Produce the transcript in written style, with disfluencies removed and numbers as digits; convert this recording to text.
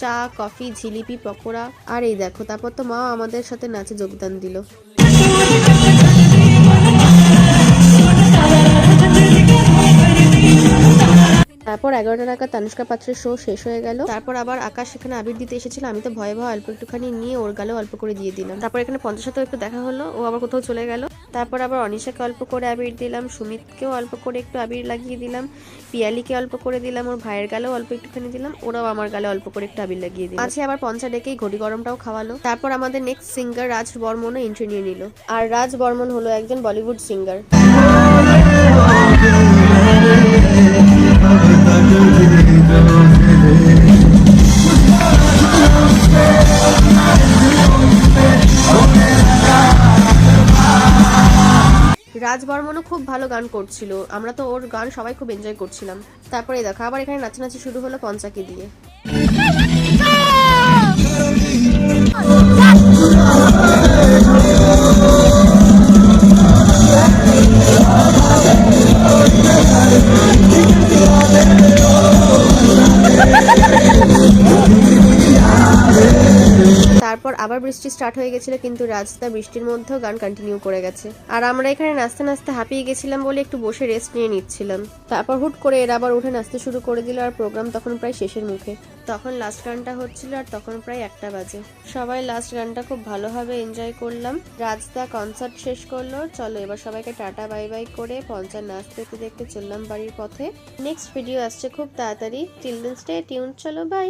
চা, কফি, জিলিপি, পকোড়া। আর এই দেখো, তারপর তো মা আমাদের সাথে নাচে যোগদান দিল। তারপর 11টা নাগাদ তানুষ্কা পাত্রের শো শেষ হয়ে গেল। তারপর আবার আকাশ এখানে আবির দিতে এসেছিল। আমি তো ভয়ে ভয়ে অল্প একটুখানি নিয়ে ওর গালেও অল্প করে দিয়ে দিলাম। তারপর এখানে পঞ্চাশ সাথেও একটু দেখা হলো, ও আবার কোথাও চলে গেল। তারপর আবার অনিশাকে অল্প করে আবির দিলাম, সুমিতকেও অল্প করে একটু আবির লাগিয়ে দিলাম, পিয়ালিকে অল্প করে দিলাম, ওর ভাইয়ের গালেও অল্প একটুখানি দিলাম, ওরাও আমার গালে অল্প করে একটু আবির লাগিয়ে দিলাম। মাঝে আবার পঞ্চা ডেকেই ঘটি গরমটাও খাওয়ালো। তারপর আমাদের নেক্সট সিঙ্গার রাজ বর্মনও এন্ট্রি নিয়ে নিল। আর রাজ বর্মন হলো একজন বলিউড সিঙ্গার। রাজ বর্মনও খুব ভালো গান করছিল, আমরা তো ওর গান সবাই খুব এনজয় করছিলাম। তারপরে দেখো আবার এখানে নাচানাচি শুরু হলো পঞ্চাকে দিয়ে। তারপর আবার বৃষ্টি স্টার্ট হয়ে গেছিল, কিন্তু রাজদা বৃষ্টির মধ্যেও গান কন্টিনিউ করে গেছে। আর আমরা এখানে নাচতে নাচতে হাঁপিয়ে গেছিলাম বলে একটু বসে রেস্ট নিয়ে নিচ্ছিলাম। তারপর হুট করে এরা আবার উঠে নাচতে শুরু করে দিল, আর প্রোগ্রাম তখন প্রায় শেষের মুখে। তখন লাস্ট গানটা হচ্ছিল, আর তখন প্রায় 1টা বাজে। সবাই লাস্ট গানটা খুব ভালোভাবে এনজয় করলাম। রাজদা কনসার্ট শেষ করলো। চলো এবার সবাইকে টাটা বাই বাই করে পঞ্চায়েত নাচতে দেখতে দেখতে চললাম বাড়ির পথে। নেক্সট ভিডিও আসছে খুব তাড়াতাড়ি। Till then stay tuned. চলো বাই।